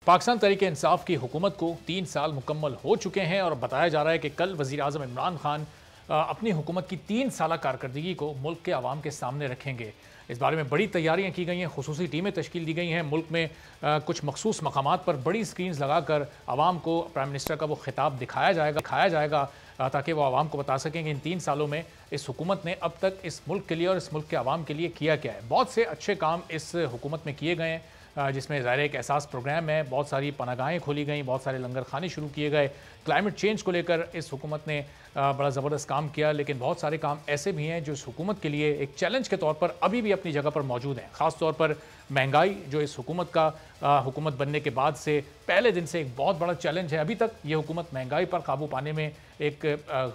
पाकिस्तान तहरीक इंसाफ की हुकूमत को 3 साल मुकम्मल हो चुके हैं और बताया जा रहा है कि कल वज़ीर आज़म इमरान खान अपनी हुकूमत की 3 साला कारकर्दगी को मुल्क के अवाम के सामने रखेंगे। इस बारे में बड़ी तैयारियां की गई हैं, खुसूसी टीमें तश्कील दी गई हैं। मुल्क में कुछ मखसूस मकामात पर बड़ी स्क्रीन्स लगाकर आवाम को प्राइम मिनिस्टर का वो खिताब दिखाया जाएगा ताकि वो आवाम को बता सकें कि इन 3 सालों में इस हुकूमत ने अब तक इस मुल्क के लिए और इस मुल्क के आवाम के लिए किया क्या है। बहुत से अच्छे काम इस हुकूमत में किए गए हैं, जिसमें ज़ाहिर एक एहसास प्रोग्राम है, बहुत सारी पनागाहें खोली गई, बहुत सारे लंगर खाने शुरू किए गए। क्लाइमेट चेंज को लेकर इस हुकूमत ने बड़ा ज़बरदस्त काम किया, लेकिन बहुत सारे काम ऐसे भी हैं जो इस हुकूमत के लिए एक चैलेंज के तौर पर अभी भी अपनी जगह पर मौजूद हैं। ख़ास तौर पर महंगाई, जो इस हुकूमत का हुकूमत बनने के बाद से पहले दिन से एक बहुत बड़ा चैलेंज है। अभी तक ये हुकूमत महंगाई पर काबू पाने में एक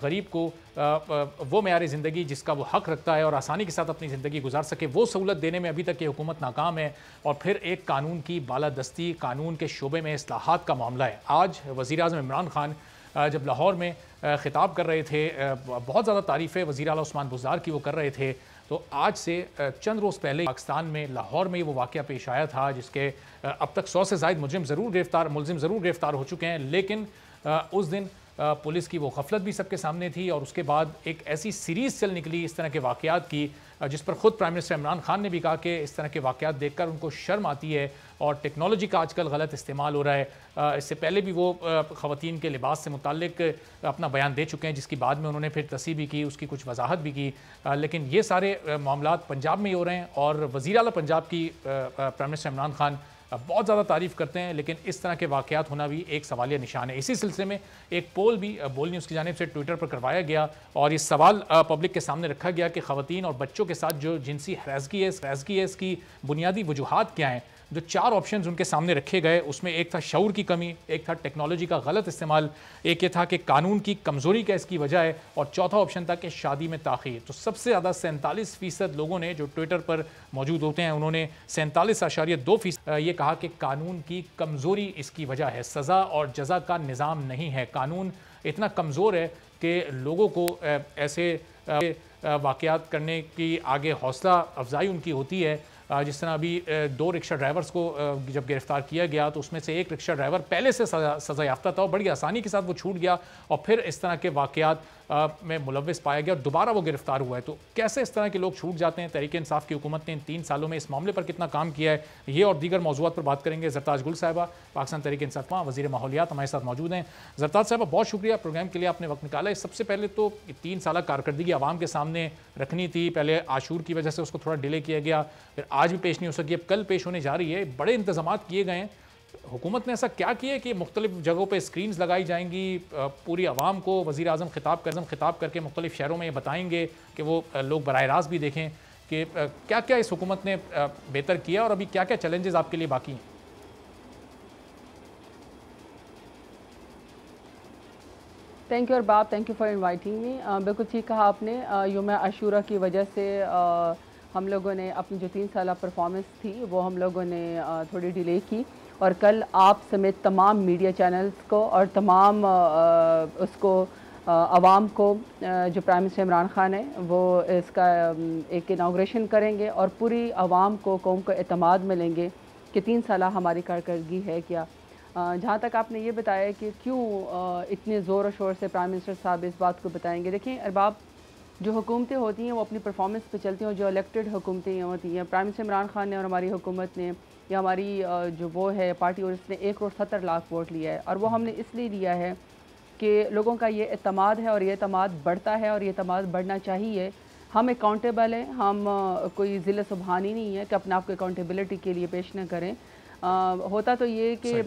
गरीब को वो मेयार ज़िंदगी जिसका वो हक़ रखता है और आसानी के साथ अपनी ज़िंदगी गुजार सके, वो सहूलत देने में अभी तक ये हुकूमत नाकाम है। और फिर एक कानून की बालादस्ती, कानून के शोबे में इस्लाहात का मामला है। आज वज़ीर आज़म इमरान खान जब लाहौर में ख़िताब कर रहे थे, बहुत ज़्यादा तारीफ़ें वज़ीर आला उस्मान बुज़दार की वो कर रहे थे, तो आज से चंद रोज़ पहले पाकिस्तान में लाहौर में वो वाक़या पेश आया था, जिसके अब तक 100 से ज़ायद मुलजिम ज़रूर गिरफ़्तार हो चुके हैं। लेकिन उस दिन पुलिस की वो गफलत भी सबके सामने थी और उसके बाद एक ऐसी सीरीज़ चल निकली इस तरह के वाक़यात की, जिस पर ख़ुद प्राइम मिनिस्टर इमरान खान ने भी कहा कि इस तरह के वाक़यात देखकर उनको शर्म आती है और टेक्नोलॉजी का आजकल गलत इस्तेमाल हो रहा है। इससे पहले भी वो ख़वातीन के लिबास से मुताल्लिक अपना बयान दे चुके हैं, जिसकी बाद में उन्होंने फिर तस्दीक भी की, उसकी कुछ वजाहत भी की। लेकिन ये सारे मामलात पंजाब में ही हो रहे हैं और वज़ीर आला पंजाब की प्राइम मिनिस्टर इमरान खान बहुत ज़्यादा तारीफ़ करते हैं, लेकिन इस तरह के वाक़यात होना भी एक सवालिया निशान है। इसी सिलसिले में एक पोल भी बोल न्यूज़ की जानिब से ट्विटर पर करवाया गया और ये सवाल पब्लिक के सामने रखा गया कि ख़वातीन और बच्चों के साथ जो जिनसी हरासगी है इसकी बुनियादी वजूहात क्या हैं। जो 4 ऑप्शंस उनके सामने रखे गए, उसमें एक था शऊर की कमी, एक था टेक्नोलॉजी का गलत इस्तेमाल, एक ये था कि कानून की कमज़ोरी का इसकी वजह है, और चौथा ऑप्शन था कि शादी में ताख़ीर। तो सबसे ज़्यादा 47% लोगों ने जो ट्विटर पर मौजूद होते हैं, उन्होंने 47.2% ये कहा कि कानून की कमज़ोरी इसकी वजह है, सज़ा और जज़ा का निज़ाम नहीं है। कानून इतना कमज़ोर है कि लोगों को ऐसे वाक़यात करने की आगे हौसला अफजाई उनकी होती है। जिस तरह अभी 2 रिक्शा ड्राइवर्स को जब गिरफ़्तार किया गया तो उसमें से एक रिक्शा ड्राइवर पहले से सज़ा याफ्ता था और बड़ी आसानी के साथ वो छूट गया और फिर इस तरह के वाक़यात में मुलव्विस पाया गया और दोबारा वो गिरफ़्तार हुआ है। तो कैसे इस तरह के लोग छूट जाते हैं? तहरीक इंसाफ की हुकूमत ने इन 3 सालों में इस मामले पर कितना काम किया है, ये और दीगर मौज़ूआत पर बात करेंगे। ज़रताज गुल साहिबा, पाकिस्तान तहरीक इंसाफ वज़ीर माहौलियात, हमारे साथ मौजूद हैं। ज़रताज साहिबा, बहुत शुक्रिया प्रोग्राम के लिए आपने वक्त निकाला है। सबसे पहले तो 3 साल कारकर्दगी आवाम के सामने रखनी थी, पहले आशूर की वजह से उसको थोड़ा डिले किया गया, फिर आज भी पेश नहीं हो सकी, अब कल पेश होने जा रही है। बड़े इंतजाम किए गए हैं। हुकूमत ने ऐसा क्या किया कि मुख्तलिफ जगहों पे स्क्रीन्स लगाई जाएंगी, पूरी आवाम को वज़ीर आज़म खिताब करके मुख्तलिफ शहरों में ये बताएंगे कि वो लोग बराह रास्त भी देखें कि क्या क्या इस हुकूमत ने बेहतर किया और अभी क्या क्या चैलेंजेस आपके लिए बाकी हैं? Thank you Arbab, thank you for inviting me. बिल्कुल ठीक कहा आपने। यौम आशूरा की वजह से हम लोगों ने अपनी जो 3 साल परफॉर्मेंस थी वो हम लोगों ने थोड़ी डिले की और कल आप समेत तमाम मीडिया चैनल्स को और तमाम उसको आवाम को जो प्राइम मिनिस्टर इमरान खान है वो इसका एक इनाग्रेशन करेंगे और पूरी आवाम को, कौम को एतमाद मिलेंगे कि 3 साल हमारी कारकर्दगी है क्या। जहाँ तक आपने ये बताया कि क्यों इतने ज़ोर और शोर से प्राइम मिनिस्टर साहब इस बात को बताएंगे, देखिए अरबाब, जो हुकूमतें होती हैं वो अपनी परफॉर्मेंस पे चलती हैं और जो इलेक्टेड हुकूमतें होती हैं, प्राइम मिनिस्टर इमरान खान ने और हमारी हुकूमत ने या हमारी जो वो है पार्टी, और इसने 1,70,00,000 वोट लिया है और वो हमने इसलिए लिया है कि लोगों का ये एतमाद है और ये एतमाद बढ़ता है और ये एतमाद बढ़ना चाहिए। हम अकाउंटेबल हैं, हम कोई ज़िले सुबहानी नहीं है कि अपने आप को अकाउंटेबिलिटी के लिए पेश न करें। होता तो ये कि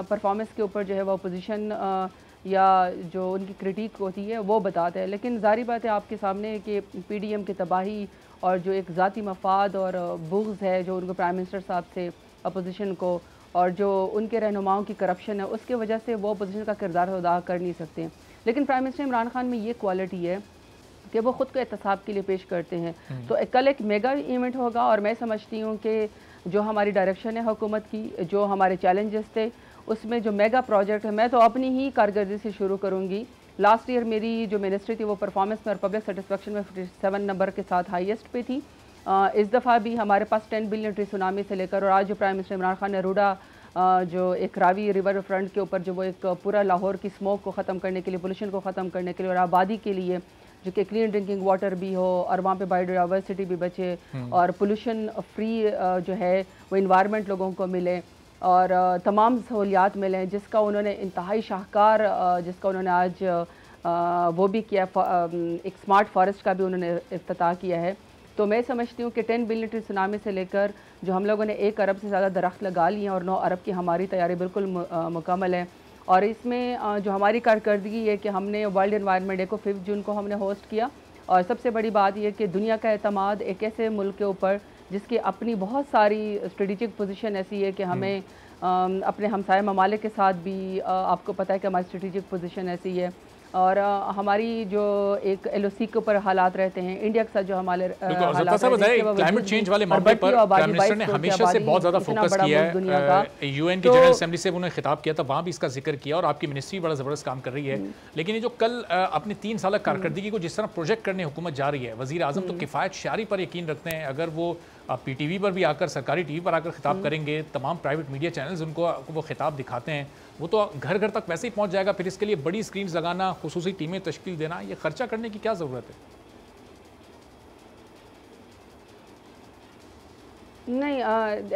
परफॉर्मेंस के ऊपर जो है वो अपोजिशन या जो उनकी क्रिटिक होती है वो बताते हैं, लेकिन ज़ाहिर बात है आपके सामने कि PDM की तबाही और जो एक ज़ाती मफाद और बुग़्ज़ है जो उनको प्राइम मिनिस्टर साहब से अपोजिशन को, और जो उनके रहनुमाओं की करप्शन है, उसके वजह से वो अपोजिशन का किरदार अदा कर नहीं सकते। लेकिन प्राइम मिनिस्टर इमरान खान में ये क्वालिटी है कि वो ख़ुद को एहतसाब के लिए पेश करते हैं। तो कल एक मेगा इवेंट होगा और मैं समझती हूँ कि जो हमारी डायरेक्शन है हुकूमत की, जो हमारे चैलेंजेस थे, उसमें जो मेगा प्रोजेक्ट है, मैं तो अपनी ही कारकर्दगी से शुरू करूँगी। लास्ट ईयर मेरी जो मिनिस्ट्री थी वो परफॉर्मेंस में और पब्लिक सेटिस्फेक्शन में 57 नंबर के साथ हाईएस्ट पे थी। इस दफ़ा भी हमारे पास 10 बिलियन ट्री सुनामी से लेकर और आज जो प्राइम मिनिस्टर इमरान खान ने रूडा जो एक रावी रिवर फ्रंट के ऊपर जो वो एक पूरा लाहौर की स्मोक को ख़त्म करने के लिए, पोल्यूशन को ख़त्म करने के लिए और आबादी के लिए जो कि क्लीन ड्रिंकिंग वाटर भी हो और वहाँ पे बायोडाइवर्सिटी भी बचे और पोल्यूशन फ्री जो है वो इन्वायरमेंट लोगों को मिले और तमाम सहूलियात मिलें, जिसका उन्होंने इंतहाई शाहकार जिसका उन्होंने आज वो भी किया। एक स्मार्ट फॉरेस्ट का भी उन्होंने इफ्तिताह किया है। तो मैं समझती हूँ कि 10 बिलियन ट्री सुनामी से लेकर जो हम लोगों ने 1 अरब से ज़्यादा दरख्त लगा लिए हैं और 9 अरब की हमारी तैयारी बिल्कुल मुकम्मल है। और इसमें जो हमारी कारकर्दगी है कि हमने वर्ल्ड एनवायरनमेंट डे को 5 जून को हमने होस्ट किया और सबसे बड़ी बात यह कि दुनिया का एतमाद एक ऐसे मुल्क के ऊपर जिसकी अपनी बहुत सारी स्ट्रेटेजिक पोजीशन ऐसी है कि हमें अपने हमसाया ममालिक के साथ भी आपको पता है कि हमारी स्ट्रेटेजिक पोजीशन ऐसी है और हमारी जो एक एलओसी के ऊपर हालात रहते हैं, इंडिया के साथ जो हमारे क्लाइमेट चेंज वाले मामले पर प्राइम मिनिस्टर ने हमेशा से बहुत ज़्यादा फोकस किया है। यूएन की जनरल असेंबली से उन्होंने खिताब किया था, वहाँ भी इसका जिक्र किया और आपकी मिनिस्ट्री बड़ा ज़बरदस्त काम कर रही है। लेकिन ये जो कल अपनी 3 साल कारकर्दगी को जिस तरह प्रोजेक्ट करने हुकूमत जा रही है, वज़ीर आज़म तो किफ़ायत शारी पर यकीन रखते हैं। अगर वो पीटीवी पर भी आकर, सरकारी टीवी पर आकर खिताब करेंगे, तमाम प्राइवेट मीडिया चैनल्स उनको वो खिताब दिखाते हैं, वो तो घर घर तक वैसे ही पहुंच जाएगा। फिर इसके लिए बड़ी स्क्रीन्स लगाना, खुसूसी टीमें तश्कील देना, ये खर्चा करने की क्या ज़रूरत है? नहीं,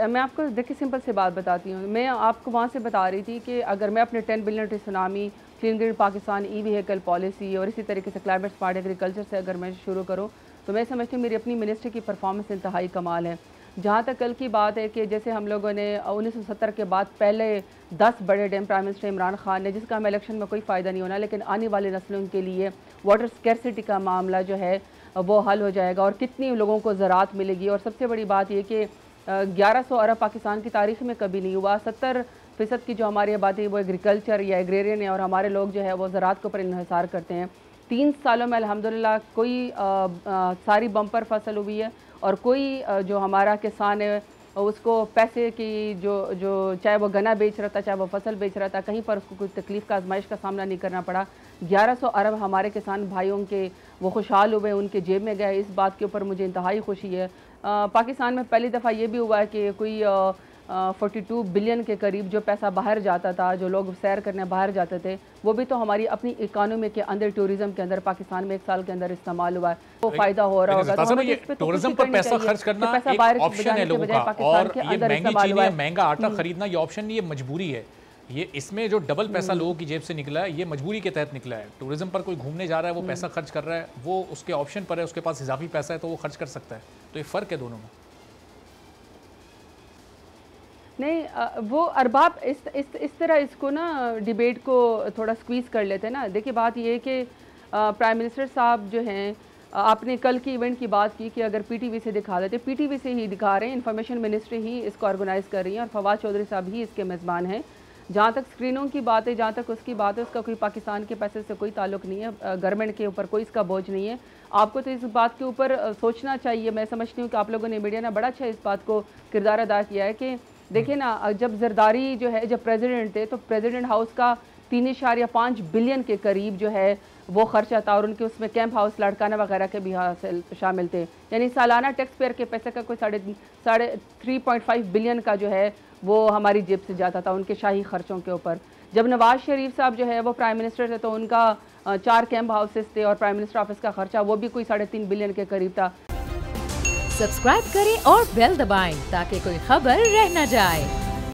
मैं आपको देखिए सिंपल से बात बताती हूँ। मैं आपको वहाँ से बता रही थी कि अगर मैं अपने 10 billion tree tsunami, clean green Pakistan, E vehicle policy और इसी तरीके से क्लाइमेट स्मार्ट एग्रीकल्चर से अगर मैं शुरू करूँ तो मैं समझती हूँ मेरी अपनी मिनिस्ट्री की परफॉर्मेंस इंतहाई कमाल है। जहाँ तक कल की बात है कि जैसे हम लोगों ने 1970 के बाद पहले 10 बड़े dam prime minister Imran Khan ने, जिसका हमें इलेक्शन में कोई फ़ायदा नहीं होना, लेकिन आने वाली नस्लों के लिए वाटर स्कैरसिटी का मामला जो है वो हल हो जाएगा और कितनी लोगों को ज़राअत मिलेगी। और सबसे बड़ी बात यह कि 1100 अरब पाकिस्तान की तारीख़ में कभी नहीं हुआ। 70% की जो हमारी आबादी वो एग्रीकल्चर या एग्रेरियन है और हमारे लोग जो है वो ज़राअत के ऊपर इन्हिसार करते हैं। 3 सालों में अल्हम्दुलिल्लाह कोई सारी बम्पर फसल हुई है और कोई जो हमारा किसान है उसको पैसे की जो चाहे वो गन्ना बेच रहा था, चाहे वो फसल बेच रहा था, कहीं पर उसको कोई तकलीफ़ का आजमाइश का सामना नहीं करना पड़ा। 1100 अरब हमारे किसान भाइयों के वो खुशहाल हुए, उनके जेब में गए। इस बात के ऊपर मुझे इंतहाई खुशी है। पाकिस्तान में पहली दफ़ा ये भी हुआ है कि कोई 42 बिलियन के करीब जो पैसा बाहर जाता था, जो लोग सैर करने बाहर जाते थे, वो भी तो हमारी अपनी इकोनॉमी के अंदर, टूरिज्म के अंदर पाकिस्तान में 1 साल के अंदर इस्तेमाल हुआ है, वो फायदा हो रहा होगा। तो टूरिज्म पर पैसा खर्च करना एक ऑप्शन है लोगों का, और ये महंगी चीजें, महंगा आटा खरीदना ये ऑप्शन नहीं, ये मजबूरी है। ये इसमें जो डबल पैसा लोगों की जेब से निकला है, ये मजबूरी के तहत निकला है। टूरिज्म पर कोई घूमने जा रहा है, वो पैसा खर्च कर रहा है, वो उसके ऑप्शन पर है, उसके पास इजाफी पैसा है तो वो खर्च कर सकता है। तो ये फ़र्क है दोनों में। नहीं, वो अरबाब इस तरह इसको ना डिबेट को थोड़ा स्क्वीज़ कर लेते हैं ना। देखिए बात ये है कि प्राइम मिनिस्टर साहब जो हैं, आपने कल की इवेंट की बात की कि अगर पीटीवी से दिखा देते, पीटीवी से ही दिखा रहे हैं, इन्फॉर्मेशन मिनिस्ट्री ही इसको ऑर्गेनाइज़ कर रही है और फवाद चौधरी साहब ही इसके मेज़बान हैं। जहाँ तक स्क्रीनों की बात है, जहाँ तक उसकी बात है, उसका कोई पाकिस्तान के पैसे से कोई ताल्लुक़ नहीं है, गवर्नमेंट के ऊपर कोई इसका बोझ नहीं है। आपको तो इस बात के ऊपर सोचना चाहिए। मैं समझती हूँ कि आप लोगों ने, मीडिया ने बड़ा अच्छा इस बात को किरदार अदा किया है कि देखिए ना, जब जरदारी जो है, जब प्रेसिडेंट थे तो प्रेसिडेंट हाउस का 3.5 बिलियन के करीब जो है वो खर्चा था और उनके उसमें कैंप हाउस, लड़काना वगैरह के भी शामिल थे। यानी सालाना टैक्स पेयर के पैसे का कोई 3.5 बिलियन का जो है वो हमारी जेब से जाता था उनके शाही खर्चों के ऊपर। जब नवाज शरीफ साहब जो है वो प्राइम मिनिस्टर थे तो उनका 4 कैंप हाउसेस थे और प्राइम मिनिस्टर ऑफिस का खर्चा वो भी कोई 3.5 बिलियन के करीब था। सब्सक्राइब करें और बेल दबाएं ताकि कोई खबर रह न जाए।